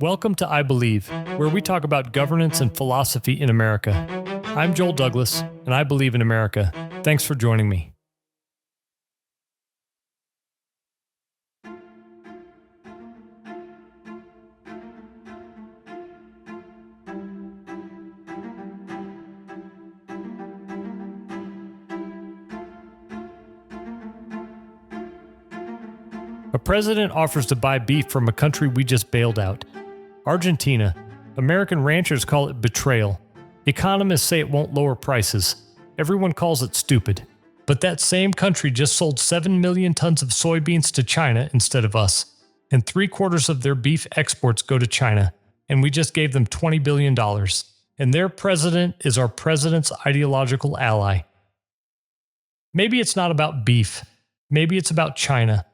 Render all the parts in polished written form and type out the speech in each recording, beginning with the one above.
Welcome to I Believe, where we talk about governance and philosophy in America. I'm Joel Douglas, and I believe in America. Thanks for joining me. A president offers to buy beef from a country we just bailed out. Argentina. American ranchers call it betrayal. Economists say it won't lower prices. Everyone calls it stupid. But that same country just sold 7 million tons of soybeans to China instead of us. And 3/4 of their beef exports go to China. And we just gave them $20 billion. And their president is our president's ideological ally. Maybe it's not about beef. Maybe it's about China.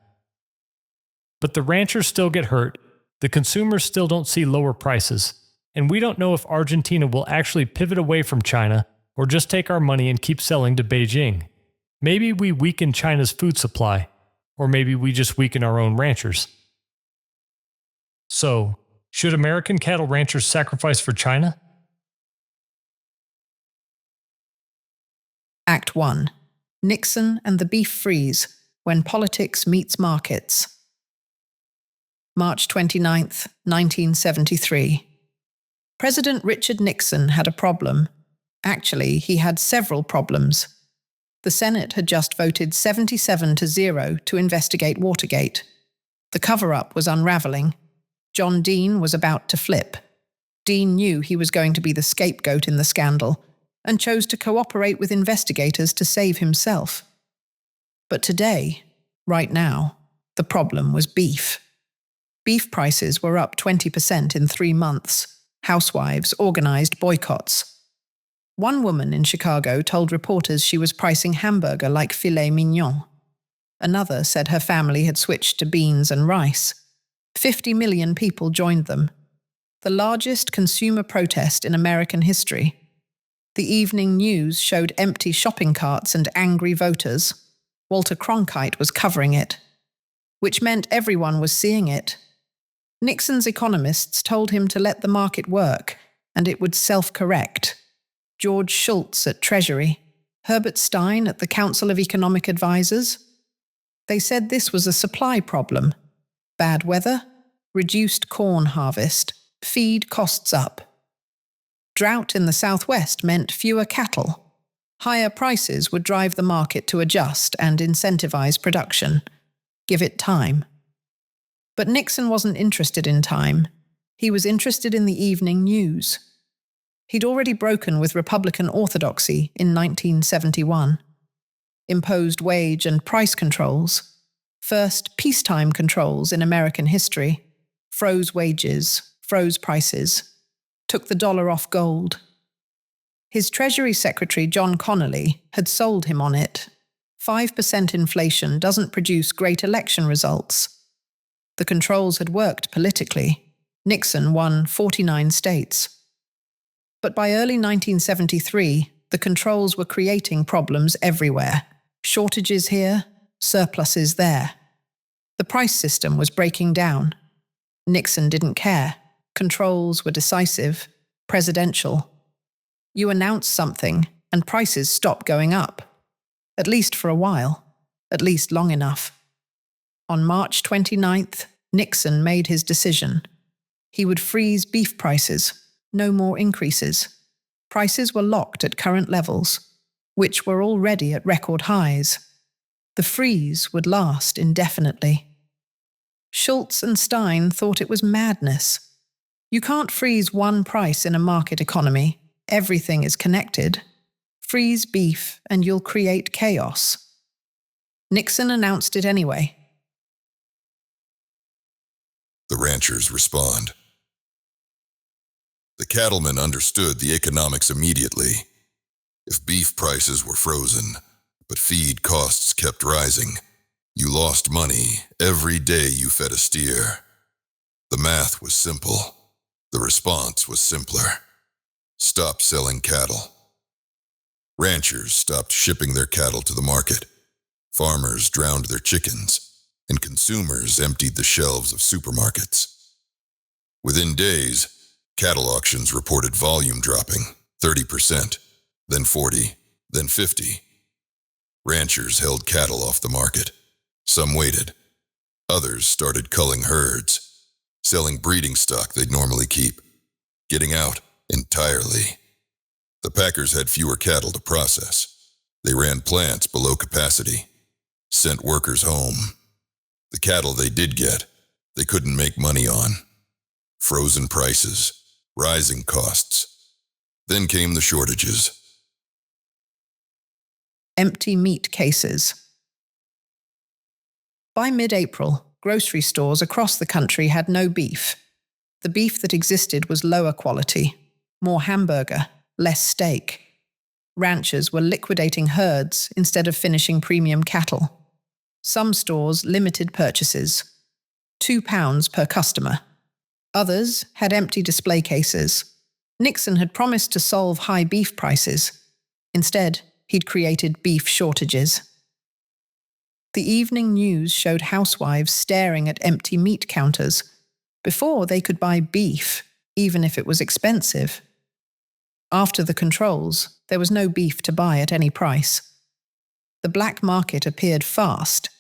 But the ranchers still get hurt, the consumers still don't see lower prices, and we don't know if Argentina will actually pivot away from China or just take our money and keep selling to Beijing. Maybe we weaken China's food supply, or maybe we just weaken our own ranchers. So, should American cattle ranchers sacrifice for China? Act 1. Nixon and the Beef Freeze, When Politics Meets Markets. March 29, 1973. President Richard Nixon had a problem. Actually, he had several problems. The Senate had just voted 77-0 to investigate Watergate. The cover-up was unraveling. John Dean was about to flip. Dean knew he was going to be the scapegoat in the scandal and chose to cooperate with investigators to save himself. But today, right now, the problem was beef. Beef prices were up 20% in 3 months. Housewives organized boycotts. One woman in Chicago told reporters she was pricing hamburger like filet mignon. Another said her family had switched to beans and rice. 50 million people joined them. The largest consumer protest in American history. The evening news showed empty shopping carts and angry voters. Walter Cronkite was covering it, which meant everyone was seeing it. Nixon's economists told him to let the market work, and it would self-correct. George Shultz at Treasury, Herbert Stein at the Council of Economic Advisors. They said this was a supply problem. Bad weather, reduced corn harvest, feed costs up. Drought in the Southwest meant fewer cattle. Higher prices would drive the market to adjust and incentivize production. Give it time. But Nixon wasn't interested in time. He was interested in the evening news. He'd already broken with Republican orthodoxy in 1971. Imposed wage and price controls. First peacetime controls in American history. Froze wages, froze prices. Took the dollar off gold. His Treasury Secretary, John Connally, had sold him on it. 5% inflation doesn't produce great election results. The controls had worked politically. Nixon won 49 states. But by early 1973, the controls were creating problems everywhere. Shortages here, surpluses there. The price system was breaking down. Nixon didn't care. Controls were decisive, presidential. You announce something, and prices stop going up. At least for a while. At least long enough. On March 29th, Nixon made his decision. He would freeze beef prices, no more increases. Prices were locked at current levels, which were already at record highs. The freeze would last indefinitely. Shultz and Stein thought it was madness. You can't freeze one price in a market economy. Everything is connected. Freeze beef and you'll create chaos. Nixon announced it anyway. The ranchers respond. The cattlemen understood the economics immediately. If beef prices were frozen, but feed costs kept rising, you lost money every day you fed a steer. The math was simple. The response was simpler. Stop selling cattle. Ranchers stopped shipping their cattle to the market. Farmers drowned their chickens, and consumers emptied the shelves of supermarkets. Within days, cattle auctions reported volume dropping 30%, then 40, then 50. Ranchers held cattle off the market. Some waited. Others started culling herds, selling breeding stock they'd normally keep, getting out entirely. The packers had fewer cattle to process. They ran plants below capacity, sent workers home. The cattle they did get, they couldn't make money on. Frozen prices, rising costs. Then came the shortages. Empty meat cases. By mid-April, grocery stores across the country had no beef. The beef that existed was lower quality, more hamburger, less steak. Ranchers were liquidating herds instead of finishing premium cattle. Some stores limited purchases, £2 per customer. Others had empty display cases. Nixon had promised to solve high beef prices. Instead, he'd created beef shortages. The evening news showed housewives staring at empty meat counters before they could buy beef, even if it was expensive. After the controls, there was no beef to buy at any price. The black market appeared fast.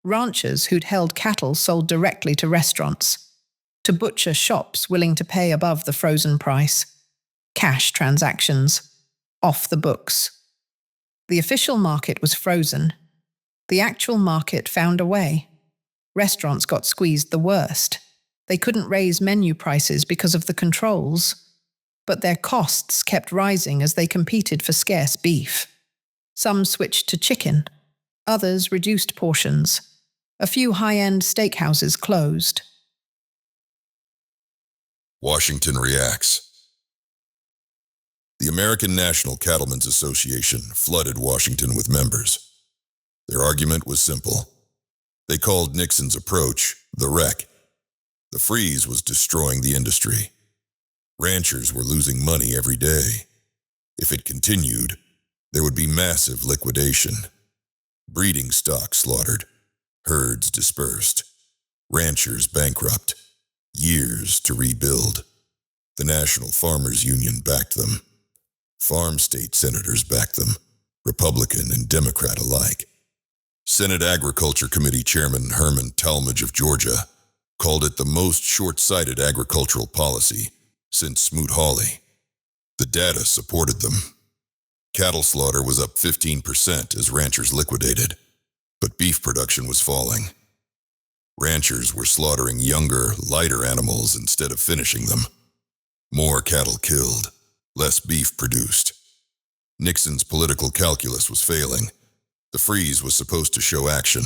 Ranchers who'd held cattle sold directly to restaurants, to butcher shops willing to pay above the frozen price. Cash transactions, off the books. The official market was frozen. The actual market found a way. Restaurants got squeezed the worst. They couldn't raise menu prices because of the controls, but their costs kept rising as they competed for scarce beef. Some switched to chicken. Others reduced portions. A few high-end steakhouses closed. Washington reacts. The American National Cattlemen's Association flooded Washington with members. Their argument was simple. They called Nixon's approach the wreck. The freeze was destroying the industry. Ranchers were losing money every day. If it continued, there would be massive liquidation. Breeding stock slaughtered, herds dispersed, ranchers bankrupt, years to rebuild. The National Farmers Union backed them. Farm state senators backed them, Republican and Democrat alike. Senate Agriculture Committee Chairman Herman Talmadge of Georgia called it the most short-sighted agricultural policy since Smoot-Hawley. The data supported them. Cattle slaughter was up 15% as ranchers liquidated, but beef production was falling. Ranchers were slaughtering younger, lighter animals instead of finishing them. More cattle killed, less beef produced. Nixon's political calculus was failing. The freeze was supposed to show action.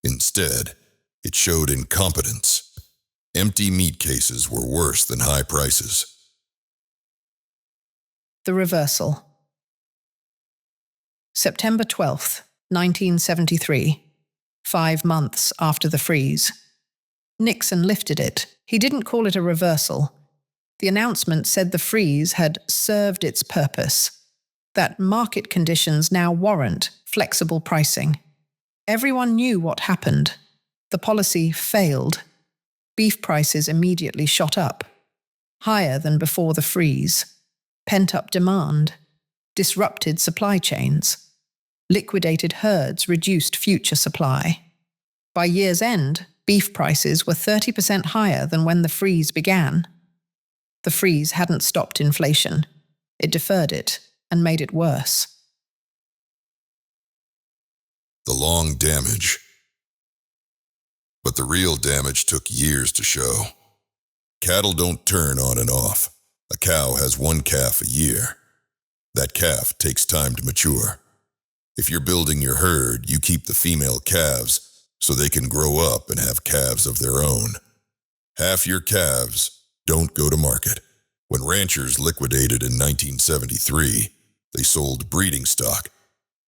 Instead, it showed incompetence. Empty meat cases were worse than high prices. The reversal. September 12th, 1973, 5 months after the freeze. Nixon lifted it. He didn't call it a reversal. The announcement said the freeze had served its purpose, that market conditions now warrant flexible pricing. Everyone knew what happened. The policy failed. Beef prices immediately shot up, higher than before the freeze. Pent-up demand, disrupted supply chains. Liquidated herds reduced future supply. By year's end, beef prices were 30% higher than when the freeze began. The freeze hadn't stopped inflation. It deferred it and made it worse. The long damage. But the real damage took years to show. Cattle don't turn on and off. A cow has one calf a year. That calf takes time to mature. If you're building your herd, you keep the female calves so they can grow up and have calves of their own. Half your calves don't go to market. When ranchers liquidated in 1973, they sold breeding stock.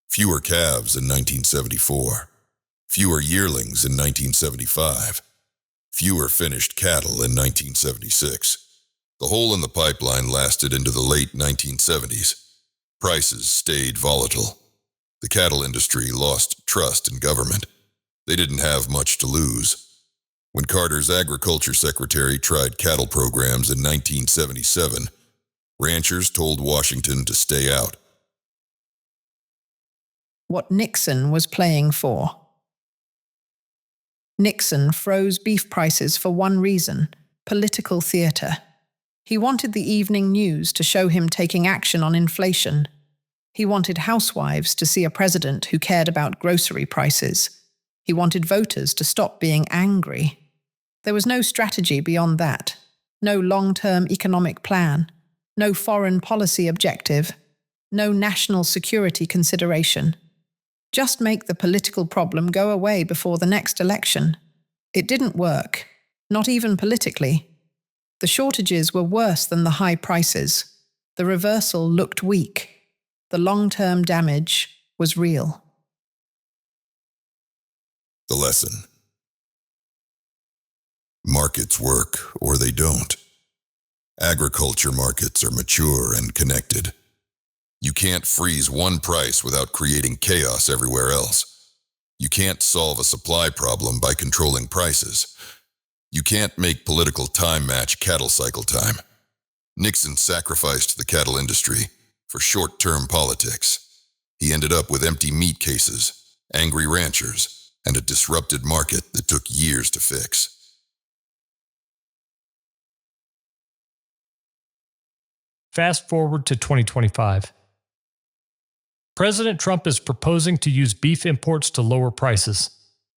Fewer calves in 1974. Fewer yearlings in 1975. Fewer finished cattle in 1976. The hole in the pipeline lasted into the late 1970s. Prices stayed volatile. The cattle industry lost trust in government. They didn't have much to lose. When Carter's agriculture secretary tried cattle programs in 1977, ranchers told Washington to stay out. What Nixon was playing for. Nixon froze beef prices for one reason: political theatre. He wanted the evening news to show him taking action on inflation. He wanted housewives to see a president who cared about grocery prices. He wanted voters to stop being angry. There was no strategy beyond that, no long-term economic plan, no foreign policy objective, no national security consideration. Just make the political problem go away before the next election. It didn't work, not even politically. The shortages were worse than the high prices. The reversal looked weak. The long-term damage was real. The lesson. Markets work or they don't. Agriculture markets are mature and connected. You can't freeze one price without creating chaos everywhere else. You can't solve a supply problem by controlling prices. You can't make political time match cattle cycle time. Nixon sacrificed the cattle industry for short-term politics. He ended up with empty meat cases, angry ranchers, and a disrupted market that took years to fix. Fast forward to 2025. President Trump is proposing to use beef imports to lower prices.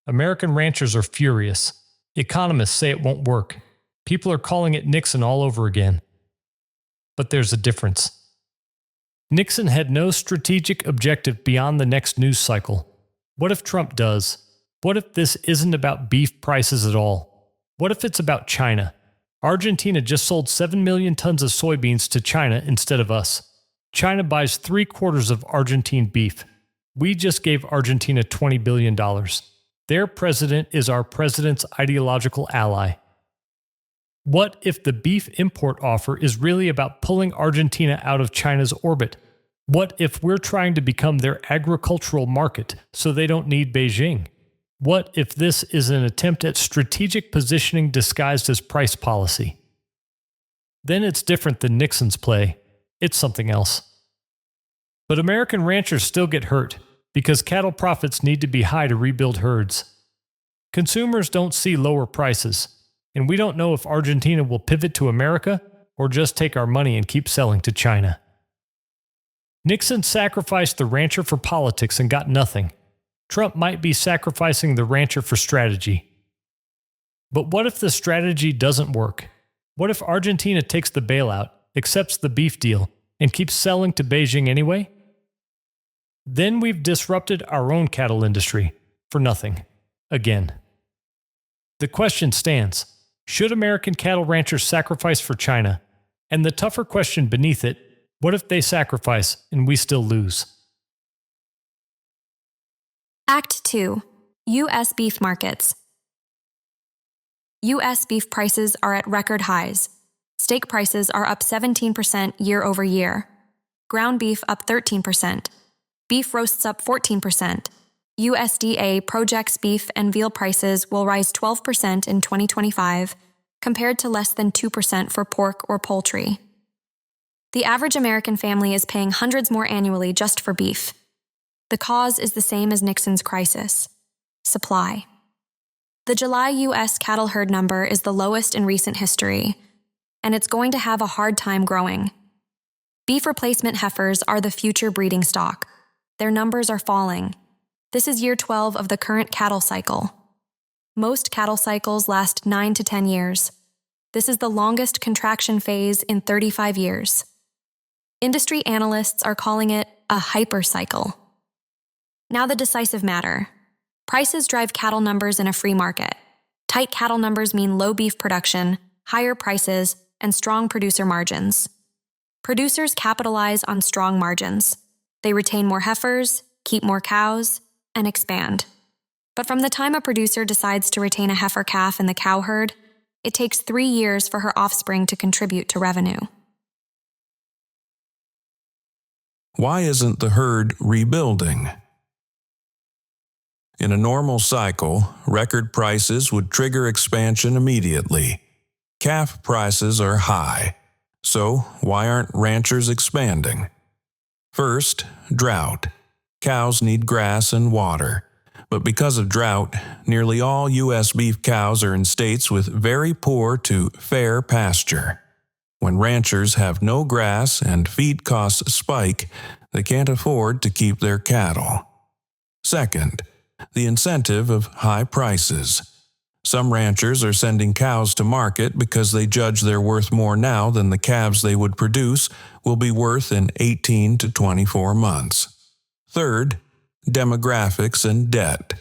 American ranchers are furious. Economists say it won't work. People are calling it Nixon all over again. But there's a difference. Nixon had no strategic objective beyond the next news cycle. What if Trump does? What if this isn't about beef prices at all? What if it's about China? Argentina just sold 7 million tons of soybeans to China instead of us. China buys 3/4 of Argentine beef. We just gave Argentina $20 billion. Their president is our president's ideological ally. What if the beef import offer is really about pulling Argentina out of China's orbit? What if we're trying to become their agricultural market so they don't need Beijing? What if this is an attempt at strategic positioning disguised as price policy? Then it's different than Nixon's play. It's something else. But American ranchers still get hurt because cattle profits need to be high to rebuild herds. Consumers don't see lower prices, and we don't know if Argentina will pivot to America or just take our money and keep selling to China. Nixon sacrificed the rancher for politics and got nothing. Trump might be sacrificing the rancher for strategy. But what if the strategy doesn't work? What if Argentina takes the bailout, accepts the beef deal, and keeps selling to Beijing anyway? Then we've disrupted our own cattle industry for nothing. Again. The question stands, should American cattle ranchers sacrifice for China? And the tougher question beneath it, what if they sacrifice and we still lose? Act 2. U.S. beef markets. U.S. beef prices are at record highs. Steak prices are up 17% year over year. Ground beef up 13%. Beef roasts up 14%. USDA projects beef and veal prices will rise 12% in 2025, compared to less than 2% for pork or poultry. The average American family is paying hundreds more annually just for beef. The cause is the same as Nixon's crisis: supply. The July U.S. cattle herd number is the lowest in recent history, and it's going to have a hard time growing. Beef replacement heifers are the future breeding stock. Their numbers are falling. This is year 12 of the current cattle cycle. Most cattle cycles last 9 to 10 years. This is the longest contraction phase in 35 years. Industry analysts are calling it a hypercycle. Now the decisive matter. Prices drive cattle numbers in a free market. Tight cattle numbers mean low beef production, higher prices, and strong producer margins. Producers capitalize on strong margins. They retain more heifers, keep more cows, and expand. But from the time a producer decides to retain a heifer calf in the cow herd, it takes 3 years for her offspring to contribute to revenue. Why isn't the herd rebuilding? In a normal cycle, record prices would trigger expansion immediately. Calf prices are high, so why aren't ranchers expanding? First, drought. Cows need grass and water, but because of drought, nearly all U.S. beef cows are in states with very poor to fair pasture. When ranchers have no grass and feed costs spike, they can't afford to keep their cattle. Second, the incentive of high prices. Some ranchers are sending cows to market because they judge they're worth more now than the calves they would produce will be worth in 18 to 24 months. Third, demographics and debt.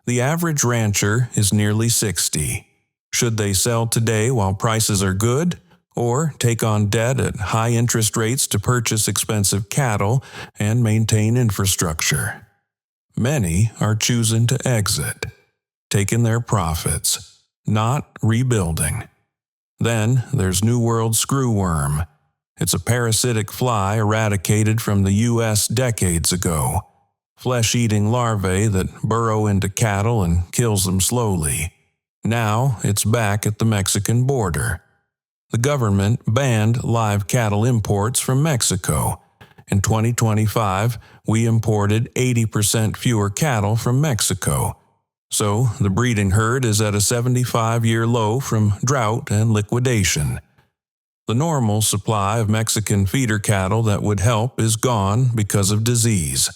The average rancher is nearly 60. Should they sell today while prices are good, or take on debt at high interest rates to purchase expensive cattle and maintain infrastructure? Many are choosing to exit, taking their profits, not rebuilding. Then there's New World screwworm. It's a parasitic fly eradicated from the U.S. decades ago. Flesh-eating larvae that burrow into cattle and kills them slowly. Now it's back at the Mexican border. The government banned live cattle imports from Mexico. In 2025, we imported 80% fewer cattle from Mexico. So the breeding herd is at a 75-year low from drought and liquidation. The normal supply of Mexican feeder cattle that would help is gone because of disease.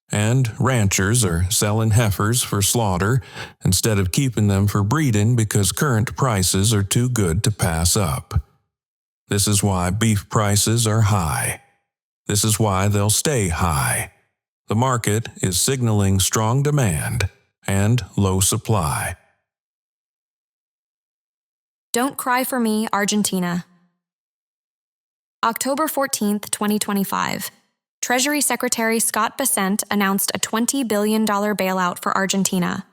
And ranchers are selling heifers for slaughter instead of keeping them for breeding because current prices are too good to pass up. This is why beef prices are high. This is why they'll stay high. The market is signaling strong demand and low supply. Don't cry for me, Argentina. October 14th, 2025. Treasury Secretary Scott Bessent announced a $20 billion bailout for Argentina.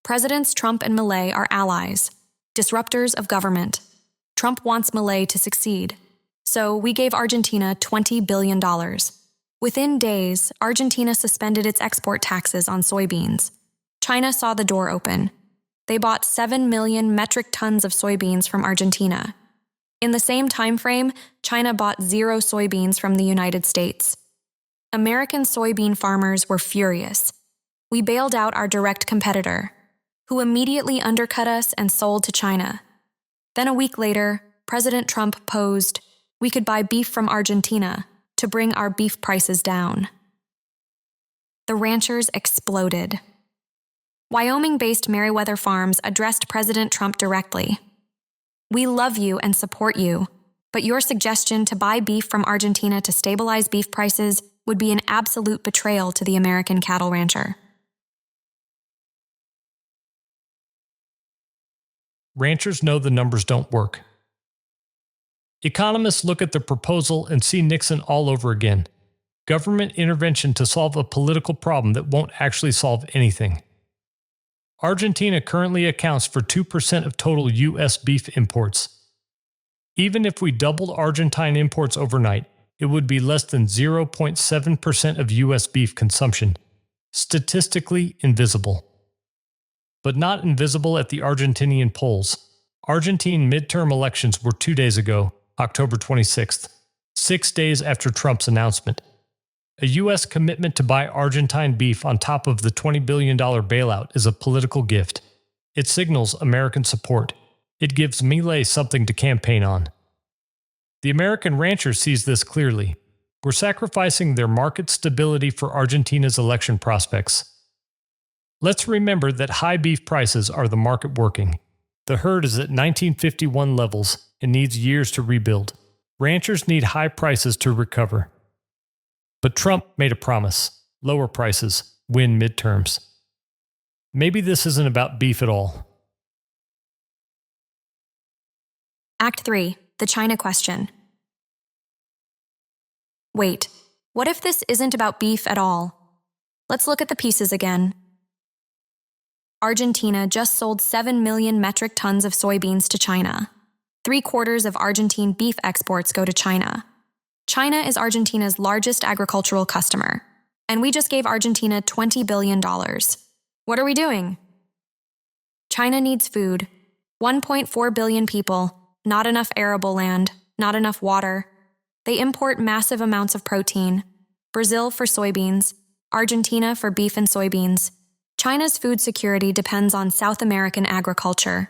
Presidents Trump and Milei are allies, disruptors of government. Trump wants Milei to succeed. So we gave Argentina $20 billion. Within days, Argentina suspended its export taxes on soybeans. China saw the door open. They bought 7 million metric tons of soybeans from Argentina. In the same time frame, China bought 0 soybeans from the United States. American soybean farmers were furious. We bailed out our direct competitor, who immediately undercut us and sold to China. Then a week later, President Trump posed, we could buy beef from Argentina to bring our beef prices down. The ranchers exploded. Wyoming-based Meriwether Farms addressed President Trump directly. We love you and support you, but your suggestion to buy beef from Argentina to stabilize beef prices would be an absolute betrayal to the American cattle rancher. Ranchers know the numbers don't work. Economists look at the proposal and see Nixon all over again. Government intervention to solve a political problem that won't actually solve anything. Argentina currently accounts for 2% of total U.S. beef imports. Even if we doubled Argentine imports overnight, it would be less than 0.7% of U.S. beef consumption. Statistically invisible. But not invisible at the Argentinian polls. Argentine midterm elections were 2 days ago, October 26th, 6 days after Trump's announcement. A U.S. commitment to buy Argentine beef on top of the $20 billion bailout is a political gift. It signals American support. It gives Milei something to campaign on. The American rancher sees this clearly. We're sacrificing their market stability for Argentina's election prospects. Let's remember that high beef prices are the market working. The herd is at 1951 levels and needs years to rebuild. Ranchers need high prices to recover. But Trump made a promise: lower prices, win midterms. Maybe this isn't about beef at all. Act 3. The China Question. Wait, what if this isn't about beef at all? Let's look at the pieces again. Argentina just sold 7 million metric tons of soybeans to China. 3/4 of Argentine beef exports go to China. China is Argentina's largest agricultural customer, and we just gave Argentina $20 billion. What are we doing? China needs food. 1.4 billion people, not enough arable land, not enough water. They import massive amounts of protein. Brazil for soybeans, Argentina for beef and soybeans. China's food security depends on South American agriculture.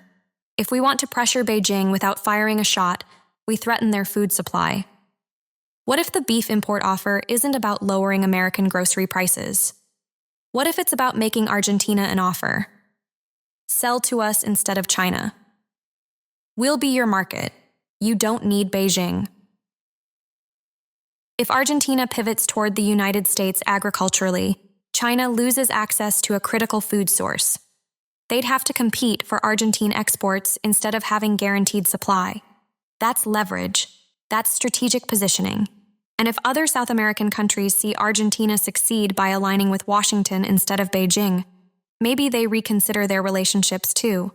If we want to pressure Beijing without firing a shot, we threaten their food supply. What if the beef import offer isn't about lowering American grocery prices? What if it's about making Argentina an offer? Sell to us instead of China. We'll be your market. You don't need Beijing. If Argentina pivots toward the United States agriculturally, China loses access to a critical food source. They'd have to compete for Argentine exports instead of having guaranteed supply. That's leverage. That's strategic positioning. And if other South American countries see Argentina succeed by aligning with Washington instead of Beijing, maybe they reconsider their relationships too.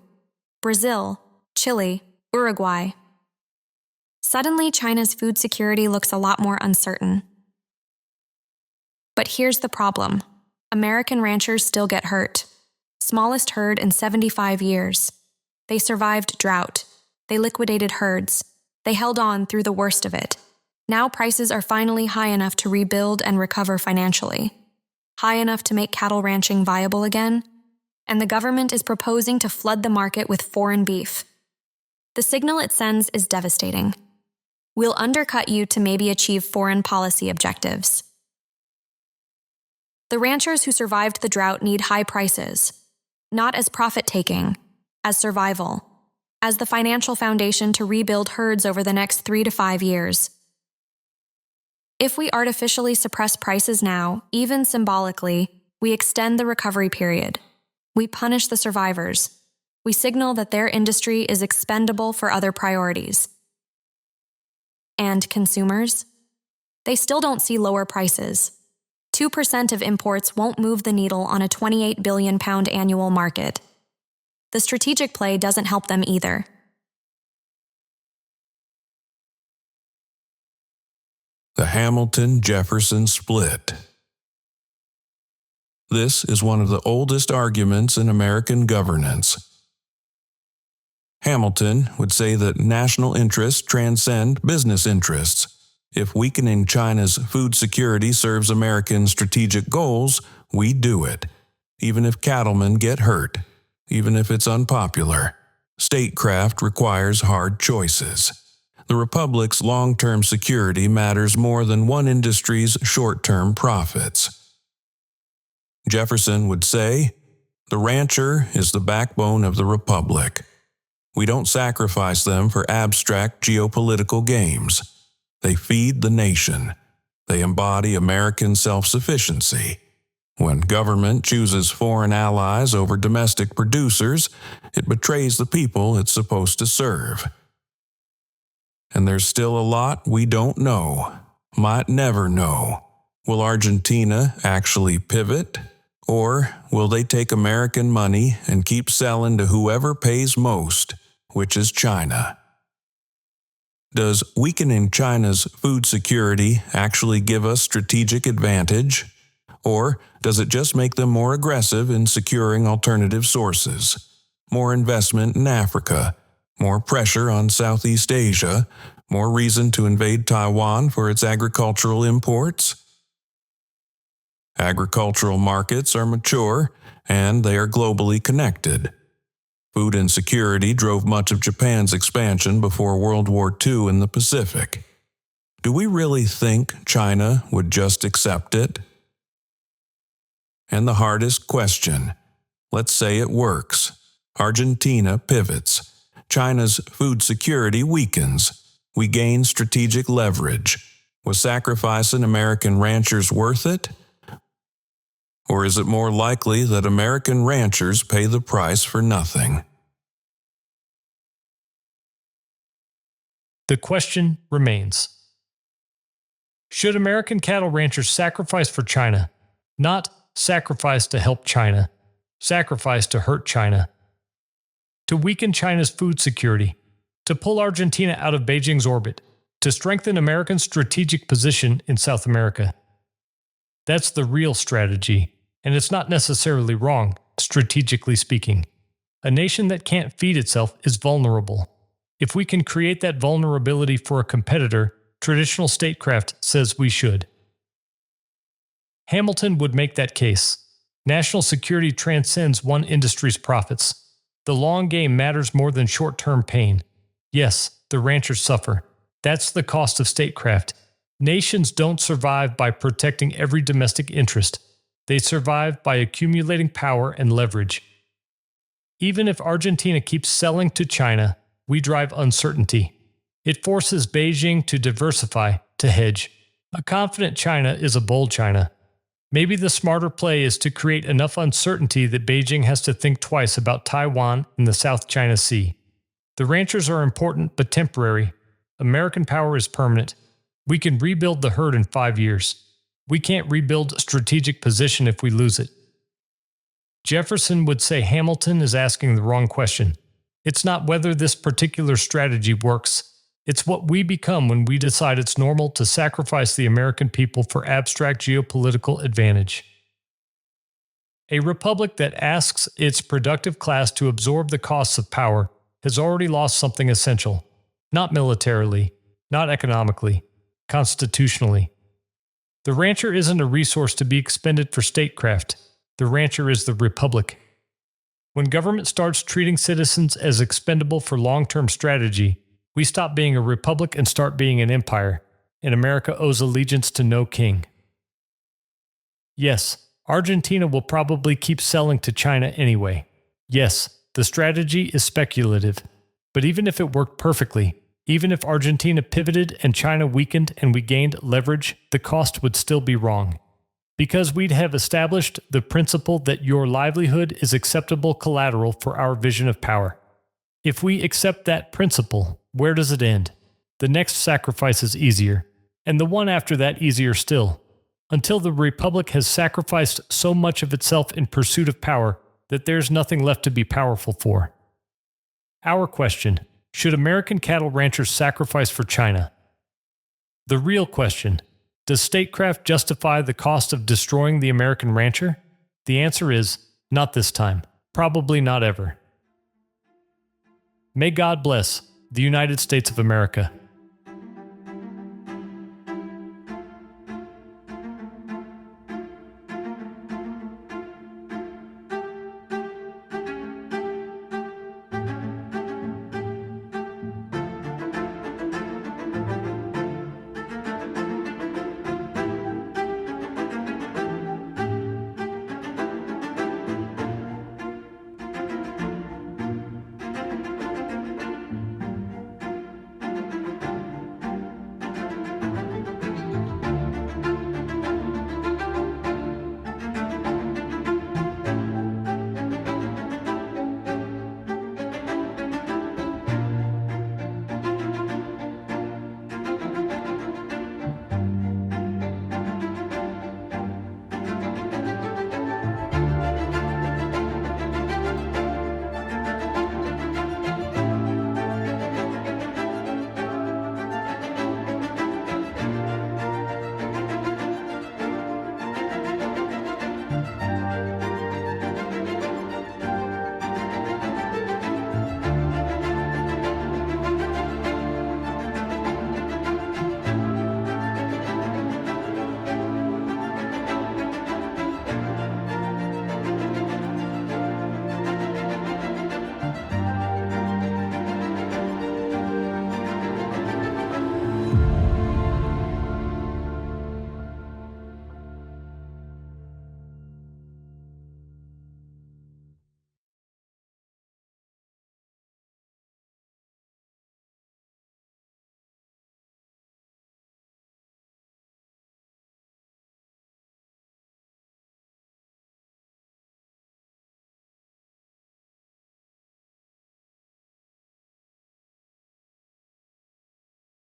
Brazil, Chile, Uruguay. Suddenly, China's food security looks a lot more uncertain. But here's the problem. American ranchers still get hurt. Smallest herd in 75 years. They survived drought. They liquidated herds. They held on through the worst of it. Now prices are finally high enough to rebuild and recover financially. High enough to make cattle ranching viable again. And the government is proposing to flood the market with foreign beef. The signal it sends is devastating. We'll undercut you to maybe achieve foreign policy objectives. The ranchers who survived the drought need high prices, not as profit-taking, as survival, as the financial foundation to rebuild herds over the next 3 to 5 years. If we artificially suppress prices now, even symbolically, we extend the recovery period. We punish the survivors. We signal that their industry is expendable for other priorities. And consumers? They still don't see lower prices. 2% of imports won't move the needle on a £28 billion annual market. The strategic play doesn't help them either. The Hamilton-Jefferson split. This is one of the oldest arguments in American governance. Hamilton would say that national interests transcend business interests. If weakening China's food security serves American strategic goals, we do it. Even if cattlemen get hurt, even if it's unpopular. Statecraft requires hard choices. The Republic's long-term security matters more than one industry's short-term profits. Jefferson would say, "The rancher is the backbone of the Republic. We don't sacrifice them for abstract geopolitical games. They feed the nation. They embody American self-sufficiency. When government chooses foreign allies over domestic producers, it betrays the people it's supposed to serve." And there's still a lot we don't know, might never know. Will Argentina actually pivot? Or will they take American money and keep selling to whoever pays most, which is China? Does weakening China's food security actually give us strategic advantage? Or does it just make them more aggressive in securing alternative sources? More investment in Africa, more pressure on Southeast Asia, more reason to invade Taiwan for its agricultural imports? Agricultural markets are mature, and they are globally connected. Food insecurity drove much of Japan's expansion before World War II in the Pacific. Do we really think China would just accept it? And the hardest question. Let's say it works. Argentina pivots. China's food security weakens. We gain strategic leverage. Was sacrificing American ranchers worth it? Or is it more likely that American ranchers pay the price for nothing? The question remains. Should American cattle ranchers sacrifice for China? Not sacrifice to help China. Sacrifice to hurt China. To weaken China's food security. To pull Argentina out of Beijing's orbit. To strengthen America's strategic position in South America. That's the real strategy, and it's not necessarily wrong strategically speaking. A nation that can't feed itself is vulnerable. If we can create that vulnerability for a competitor, traditional statecraft says we should. Hamilton would make that case. National security transcends one industry's profits. The long game matters more than short-term pain. Yes, the ranchers suffer. That's the cost of statecraft. Nations don't survive by protecting every domestic interest. They survive by accumulating power and leverage. Even if Argentina keeps selling to China, we drive uncertainty. It forces Beijing to diversify, to hedge. A confident China is a bold China. Maybe the smarter play is to create enough uncertainty that Beijing has to think twice about Taiwan and the South China Sea. The ranchers are important but temporary. American power is permanent. We can rebuild the herd in 5 years. We can't rebuild strategic position if we lose it. Jefferson would say Hamilton is asking the wrong question. It's not whether this particular strategy works. It's what we become when we decide it's normal to sacrifice the American people for abstract geopolitical advantage. A republic that asks its productive class to absorb the costs of power has already lost something essential. Not militarily, not economically, constitutionally. The rancher isn't a resource to be expended for statecraft. The rancher is the republic. When government starts treating citizens as expendable for long-term strategy, we stop being a republic and start being an empire, and America owes allegiance to no king. Yes, Argentina will probably keep selling to China anyway. Yes, the strategy is speculative. But even if it worked perfectly, even if Argentina pivoted and China weakened and we gained leverage, the cost would still be wrong. Because we'd have established the principle that your livelihood is acceptable collateral for our vision of power. If we accept that principle, where does it end? The next sacrifice is easier, and the one after that easier still, until the republic has sacrificed so much of itself in pursuit of power that there's nothing left to be powerful for. Our question: should American cattle ranchers sacrifice for China? The real question: does statecraft justify the cost of destroying the American rancher? The answer is, not this time. Probably not ever. May God bless the United States of America.